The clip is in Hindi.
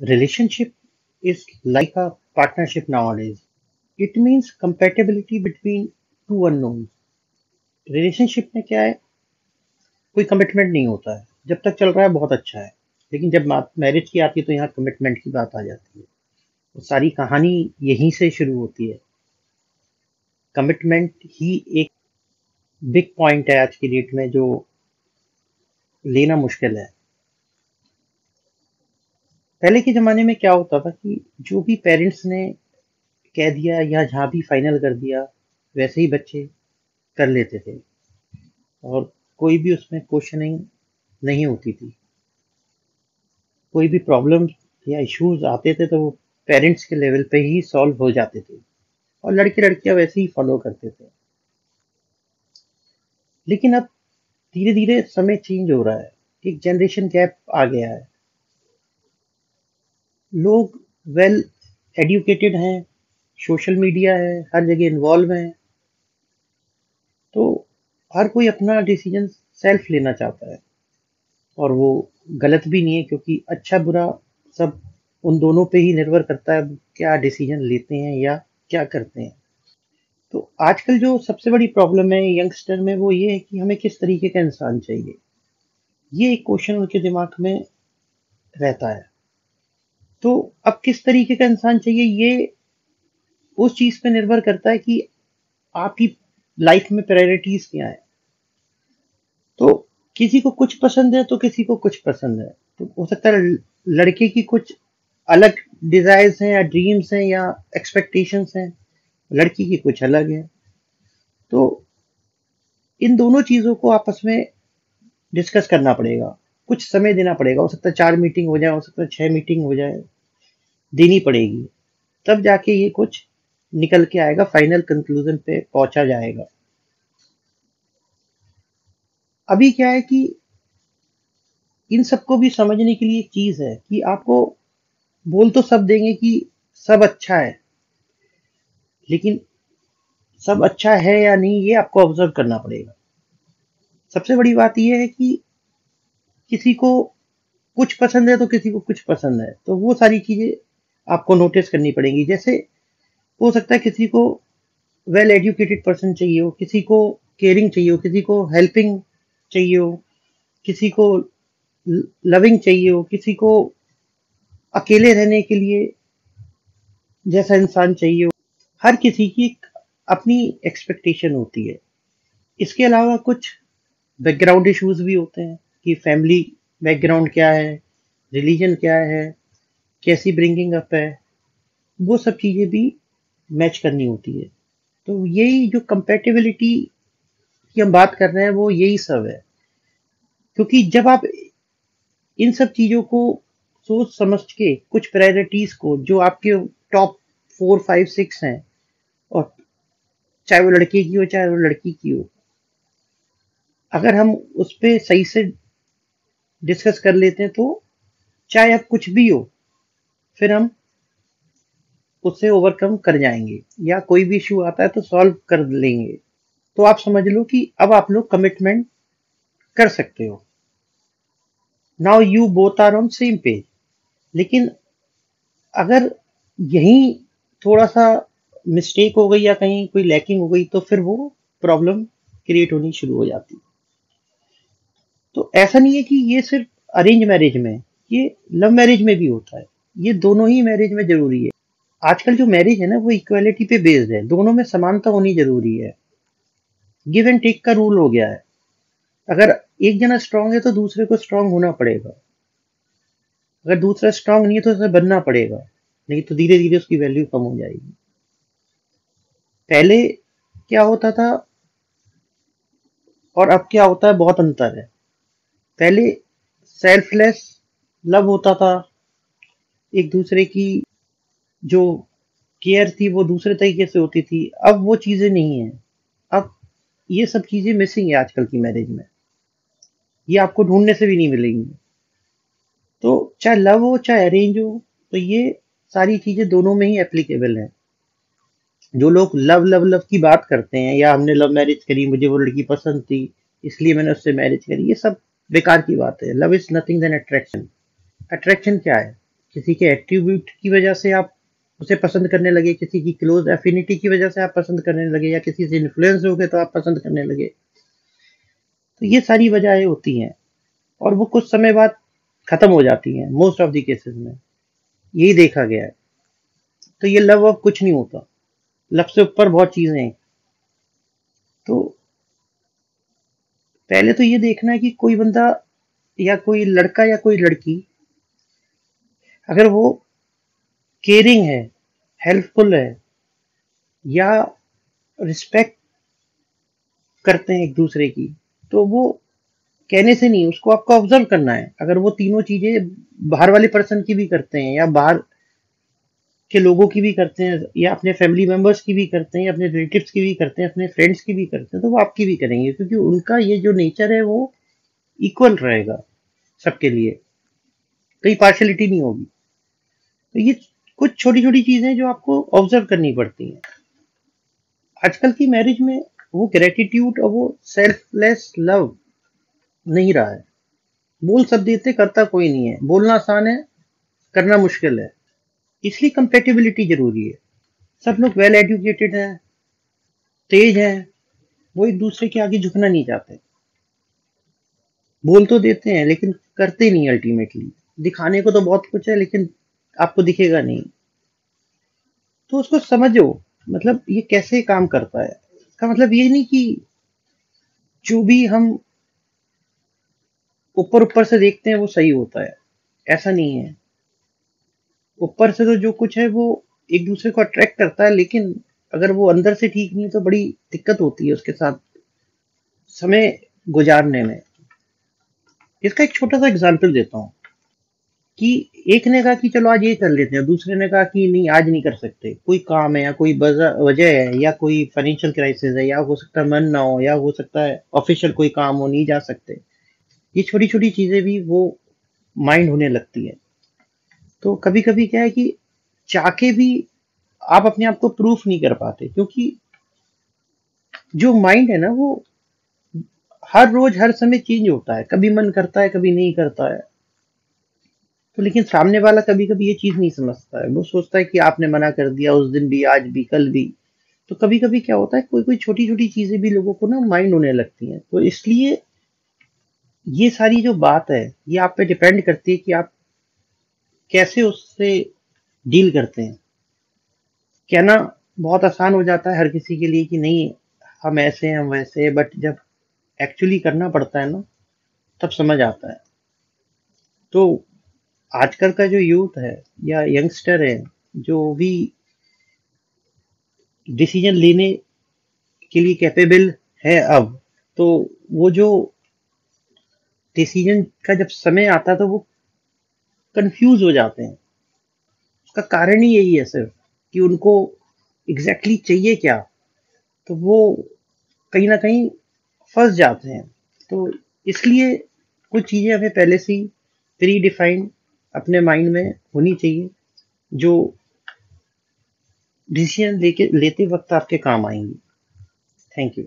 Relationship is like a partnership nowadays. It means compatibility between two unknowns. Relationship में क्या है, कोई कमिटमेंट नहीं होता है। जब तक चल रहा है बहुत अच्छा है, लेकिन जब मैरिज की आती है तो यहाँ कमिटमेंट की बात आ जाती है। तो सारी कहानी यहीं से शुरू होती है। कमिटमेंट ही एक बिग पॉइंट है आज की डेट में, जो लेना मुश्किल है। पहले के ज़माने में क्या होता था कि जो भी पेरेंट्स ने कह दिया या जहाँ भी फाइनल कर दिया, वैसे ही बच्चे कर लेते थे और कोई भी उसमें क्वेश्चनिंग नहीं होती थी। कोई भी प्रॉब्लम या इश्यूज आते थे तो वो पेरेंट्स के लेवल पे ही सॉल्व हो जाते थे और लड़के लड़कियां वैसे ही फॉलो करते थे। लेकिन अब धीरे धीरे समय चेंज हो रहा है, एक जनरेशन गैप आ गया है। लोग वेल एजुकेटेड हैं, सोशल मीडिया है, हर जगह इन्वॉल्व हैं, तो हर कोई अपना डिसीजन सेल्फ लेना चाहता है। और वो गलत भी नहीं है, क्योंकि अच्छा बुरा सब उन दोनों पे ही निर्भर करता है, क्या डिसीजन लेते हैं या क्या करते हैं। तो आजकल जो सबसे बड़ी प्रॉब्लम है यंगस्टर में, वो ये है कि हमें किस तरीके का इंसान चाहिए। ये एक क्वेश्चन उनके दिमाग में रहता है। तो अब किस तरीके का इंसान चाहिए, ये उस चीज पे निर्भर करता है कि आपकी लाइफ में प्रायोरिटीज क्या है। तो किसी को कुछ पसंद है तो किसी को कुछ पसंद है। तो हो सकता है लड़के की कुछ अलग डिजायर्स हैं या ड्रीम्स हैं या एक्सपेक्टेशंस हैं, लड़की की कुछ अलग है। तो इन दोनों चीजों को आपस में डिस्कस करना पड़ेगा, कुछ समय देना पड़ेगा। हो सकता है 4 मीटिंग हो जाए, हो सकता है 6 मीटिंग हो जाए, देनी पड़ेगी। तब जाके ये कुछ निकल के आएगा, फाइनल कंक्लूजन पे पहुंचा जाएगा। अभी क्या है कि इन सबको भी समझने के लिए एक चीज है कि आपको बोल तो सब देंगे कि सब अच्छा है, लेकिन सब अच्छा है या नहीं ये आपको ऑब्जर्व करना पड़ेगा। सबसे बड़ी बात यह है कि किसी को कुछ पसंद है तो किसी को कुछ पसंद है, तो वो सारी चीजें आपको नोटिस करनी पड़ेंगी। जैसे हो सकता है किसी को वेल एजुकेटेड पर्सन चाहिए हो, किसी को केयरिंग चाहिए हो, किसी को हेल्पिंग चाहिए हो, किसी को लविंग चाहिए हो, किसी को अकेले रहने के लिए जैसा इंसान चाहिए हो। हर किसी की एक अपनी एक्सपेक्टेशन होती है। इसके अलावा कुछ बैकग्राउंड इश्यूज भी होते हैं कि फैमिली बैकग्राउंड क्या है, रिलीजन क्या है, कैसी ब्रिंगिंग अप है, वो सब चीजें भी मैच करनी होती है। तो यही जो कंपेटिबिलिटी की हम बात कर रहे हैं, वो यही सब है। क्योंकि जब आप इन सब चीजों को सोच समझ के, कुछ प्रायोरिटीज को जो आपके टॉप 4 5 6 हैं, और चाहे वो लड़के की हो चाहे वो लड़की की हो, अगर हम उस पे सही से डिस्कस कर लेते हैं तो चाहे अब कुछ भी हो, फिर हम उससे ओवरकम कर जाएंगे, या कोई भी इशू आता है तो सॉल्व कर लेंगे। तो आप समझ लो कि अब आप लोग कमिटमेंट कर सकते हो। Now you both are on same page. लेकिन अगर यहीं थोड़ा सा मिस्टेक हो गई या कहीं कोई लैकिंग हो गई, तो फिर वो प्रॉब्लम क्रिएट होनी शुरू हो जाती है। तो ऐसा नहीं है कि ये सिर्फ अरेंज मैरिज में है, ये लव मैरिज में भी होता है। ये दोनों ही मैरिज में जरूरी है। आजकल जो मैरिज है ना, वो इक्वालिटी पे बेस्ड है, दोनों में समानता होनी जरूरी है। गिव एंड टेक का रूल हो गया है। अगर एक जना स्ट्रांग है तो दूसरे को स्ट्रांग होना पड़ेगा, अगर दूसरा स्ट्रांग नहीं है तो उसे बनना पड़ेगा, नहीं तो धीरे धीरे उसकी वैल्यू कम हो जाएगी। पहले क्या होता था और अब क्या होता है, बहुत अंतर है। पहले सेल्फलेस लव होता था, एक दूसरे की जो केयर थी वो दूसरे तरीके से होती थी। अब वो चीजें नहीं है। अब ये सब चीजें मिसिंग है आजकल की मैरिज में, ये आपको ढूंढने से भी नहीं मिलेंगी। तो चाहे लव हो चाहे अरेंज हो, तो ये सारी चीजें दोनों में ही एप्लीकेबल है। जो लोग लव लव लव की बात करते हैं, या हमने लव मैरिज करी, मुझे वो लड़की पसंद थी इसलिए मैंने उससे मैरिज करी, ये सब बेकार की बात है। Love is nothing than attraction. Attraction क्या है? किसी के एट्रीब्यूट की वजह से आप उसे पसंद करने लगे, किसी की क्लोज एफिनिटी की वजह से आप पसंद करने लगे, या किसी से इन्फ्लुएंस हो गए तो आप पसंद करने लगे। तो ये सारी वजहें होती हैं और वो कुछ समय बाद खत्म हो जाती हैं मोस्ट ऑफ द केसेस में, यही देखा गया है। तो ये लव अब कुछ नहीं होता, लव से ऊपर बहुत चीजें हैं। तो पहले तो ये देखना है कि कोई बंदा या कोई लड़का या कोई लड़की, अगर वो केयरिंग है, हेल्पफुल है, या रिस्पेक्ट करते हैं एक दूसरे की, तो वो कहने से नहीं, उसको आपको ऑब्जर्व करना है। अगर वो तीनों चीजें बाहर वाले पर्सन की भी करते हैं, या बाहर के लोगों की भी करते हैं, या अपने फैमिली मेंबर्स की भी करते हैं, या अपने रिलेटिव्स की भी करते हैं, अपने फ्रेंड्स की भी करते हैं, तो वो आपकी भी करेंगे, क्योंकि उनका ये जो नेचर है वो इक्वल रहेगा सबके लिए, कहीं पार्शलिटी नहीं होगी। तो ये कुछ छोटी छोटी चीजें जो आपको ऑब्जर्व करनी पड़ती हैं। आजकल की मैरिज में वो ग्रेटिट्यूड और वो सेल्फलेस लव नहीं रहा है। बोल सब देते, करता कोई नहीं है। बोलना आसान है, करना मुश्किल है। इसलिए कंपेटिबिलिटी जरूरी है। सब लोग वेल एजुकेटेड हैं, तेज हैं, वो एक दूसरे के आगे झुकना नहीं चाहते। बोल तो देते हैं लेकिन करते नहीं अल्टीमेटली। दिखाने को तो बहुत कुछ है लेकिन आपको दिखेगा नहीं। तो उसको समझो, मतलब ये कैसे काम करता है। इसका मतलब ये नहीं कि जो भी हम ऊपर ऊपर से देखते हैं वो सही होता है, ऐसा नहीं है। ऊपर से तो जो कुछ है वो एक दूसरे को अट्रैक्ट करता है, लेकिन अगर वो अंदर से ठीक नहीं है तो बड़ी दिक्कत होती है उसके साथ समय गुजारने में। इसका एक छोटा सा एग्जांपल देता हूँ कि एक ने कहा कि चलो आज ये कर लेते हैं, दूसरे ने कहा कि नहीं आज नहीं कर सकते, कोई काम है या कोई वजह है, या कोई फाइनेंशियल क्राइसिस है, या हो सकता है मन ना हो, या हो सकता है ऑफिशियल कोई काम हो, नहीं जा सकते। ये छोटी छोटी चीजें भी वो माइंड होने लगती है। तो कभी कभी क्या है कि चाह के भी आप अपने आप को प्रूफ नहीं कर पाते, क्योंकि जो माइंड है ना वो हर रोज हर समय चेंज होता है। कभी मन करता है, कभी नहीं करता है। तो लेकिन सामने वाला कभी कभी ये चीज नहीं समझता है। वो सोचता है कि आपने मना कर दिया उस दिन भी, आज भी, कल भी। तो कभी कभी क्या होता है, कोई कोई छोटी छोटी चीजें भी लोगों को ना माइंड होने लगती हैं। तो इसलिए ये सारी जो बात है ये आप पे डिपेंड करती है कि आप कैसे उससे डील करते हैं। कहना बहुत आसान हो जाता है हर किसी के लिए कि नहीं हम ऐसे हैं, हम वैसे हैं, बट जब एक्चुअली करना पड़ता है ना, तब समझ आता है। तो आजकल का जो यूथ है या यंगस्टर है, जो भी डिसीजन लेने के लिए कैपेबल है अब, तो वो जो डिसीजन का जब समय आता है तो वो कंफ्यूज हो जाते हैं। उसका कारण ही यही है सिर्फ कि उनको एग्जैक्टली चाहिए क्या। तो वो कहीं ना कहीं फंस जाते हैं। तो इसलिए कुछ चीजें हमें पहले से ही प्री डिफाइंड अपने माइंड में होनी चाहिए, जो डिसीजन लेके लेते वक्त आपके काम आएंगी। Thank you.